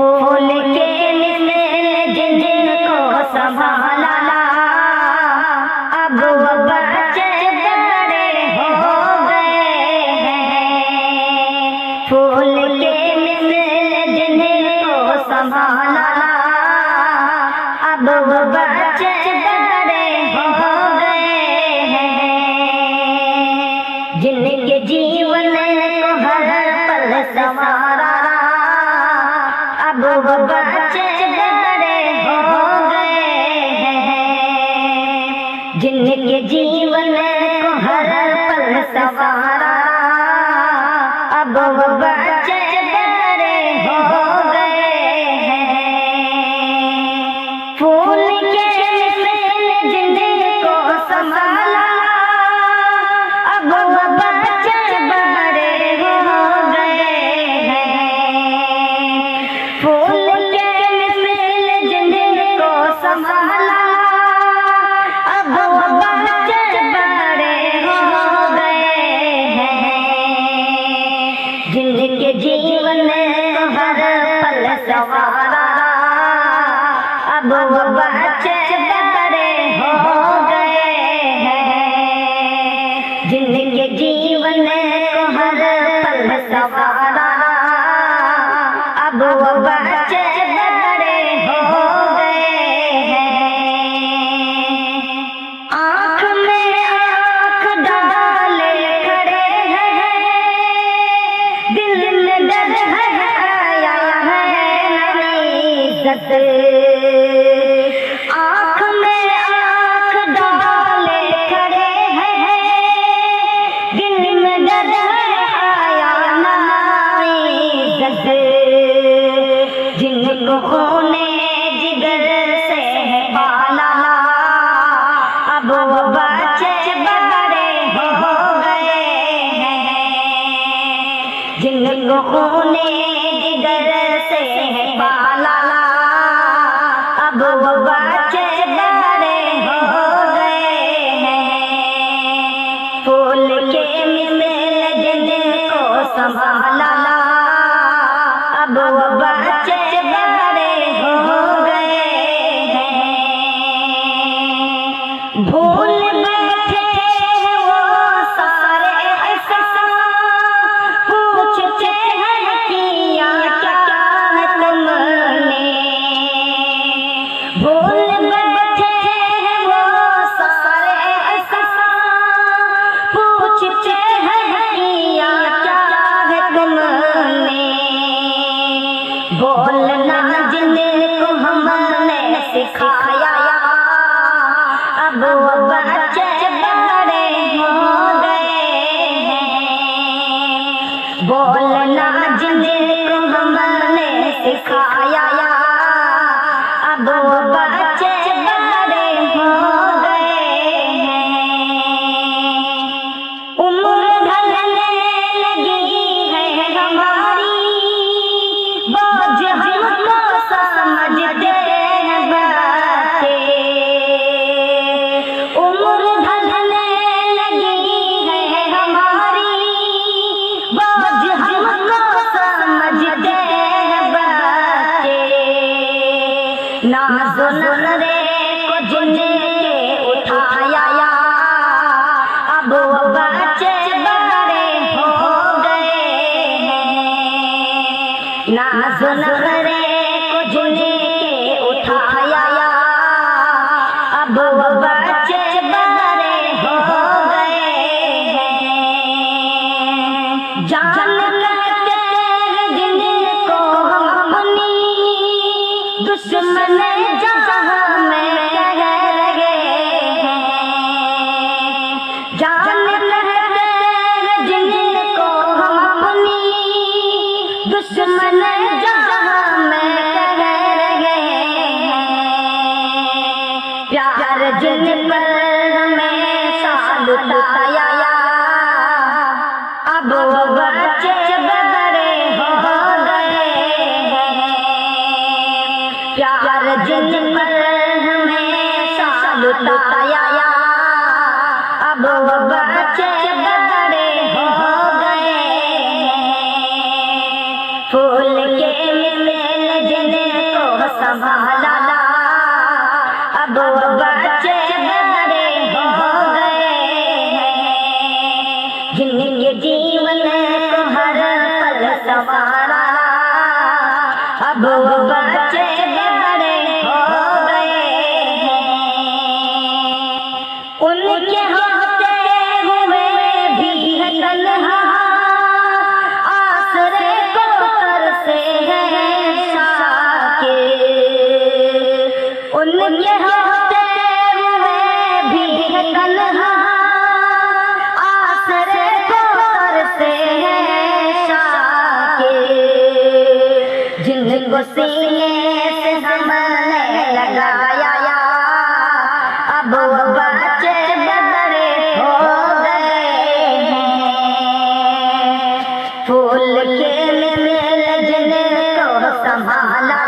फूल के मिसल जिनको संभाला अब वो बच्चे बड़े हो गए हैं। फूल के मिसल जिनको संभाला अब वो बच्चे बड़े हो गए हैं। जिनके जीवन को हर पल संवारा अब वो बच्चे बड़े हो गए हैं। जिनके जीवन को हर पल संवारा अब वो बच्चे बड़े हो गए हैं। फूल के मिसल जिनको संभाला अब वो बच्चे बड़े हो गए हैं। फूल के मिसल जिनको संभाला अब वो बच्चे बड़े हो गए हैं। जिनके जीवन को हर पल संवारा अब वो बच्चे बड़े हो गए हैं। जिनके जीवन को हर पल संवारा अब वो बच्चे बड़े हो गए हैं। आँख में आँख डाले खड़े हैं, दिल में डर आया है नई सत। आँख में आँख डाले खड़े हैं, दिल में डर आया नई सत। जिनको खूने जिगर से पाला अब वो बच्चे बड़े हो गए हैं। जिनको खूने जिगर से पाला अब वो बच्चे बड़े हो गए हैं। फूल के मिसल जिनको संभाला अब वो बच्चे बड़े हो गए हैं। भूल बैठे हैं वो सारे ऐसा, पूछते हैं किया क्या है तुमने। भूल बैठे हैं वो सारे ऐसा, पूछते हैं किया क्या है तुमने। बोलना जिनको हमने सिखाया अब वो बच्चे बड़े हो गए हैं। बोलना जिनको हमने सिखाया अब वो बच्चे बड़े हो गए हैं। उम्र ढलने लगी है हमारी, बोझ हमको समझते हैं बच्चे। उम्र ढलने लगी है हमारी, बोझ हमको समझते हैं बच्चे। नाज़ो नखरे को जिनके उठाया अब वो बच्चे बड़े हो गए हैं। नाज़ो नखरे को जिनके उठाया अब वो बच्चे बड़े हो गए हैं। जान करते हैं जिनको हम अपनी, दुश्मन जहाँ में कह रहे हैं। जान करते हैं जिनको हम अपनी, दुश्मन जहाँ में कह रहे हैं। प्यार जिन पर हमेशा लुटाया अब वो बच्चे बड़े हो गए हैं। प्यार जिन पर हमेशा लुटाया अब वो बच्चे बड़े हो गए हैं। फूल के मिसल अब वो बच्चे बड़े हो गए हैं, उनके होते हुए भी तन्हा आसरे को तरसे हैं शाकिर। उनके होते हुए भी तन्हा आसरे को तरसे हैं शाकिर। जिनको सीने से हमने लगाया अब वो बच्चे बड़े हो गए हैं। फूल के मिल जिनको संभाला